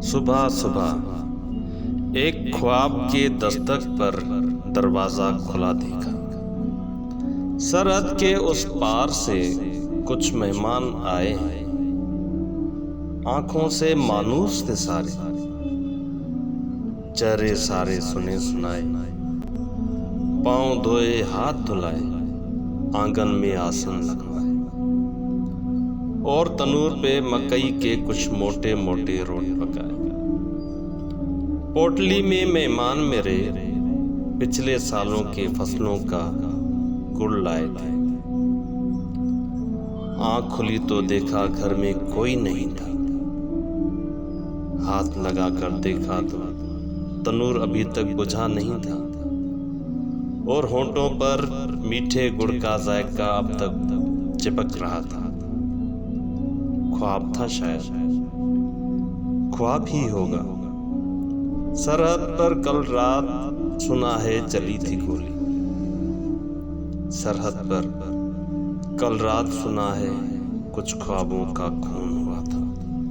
सुबह सुबह एक ख्वाब के दस्तक पर दरवाजा खुला देखा। सरहद के उस पार से कुछ मेहमान आए हैं। आंखों से मानूस थे सारे, चेहरे सारे सुने सुनाए। पांव धोए हाथ धुलाए, आंगन में आसन लगवाए और तनूर पे मकई के कुछ मोटे मोटे रोट पकाए। पोटली में मेहमान मेरे पिछले सालों के फसलों का गुड़ लाए थे। आंख खुली तो देखा घर में कोई नहीं था। हाथ लगा कर देखा तो तनूर अभी तक बुझा नहीं था और होंठों पर मीठे गुड़ का जायका अब तक चिपक रहा था। ख्वाब था शायद, ख्वाब ही होगा। सरहद पर कल रात सुना है चली थी गोली। सरहद पर कल रात सुना है कुछ ख्वाबों का खून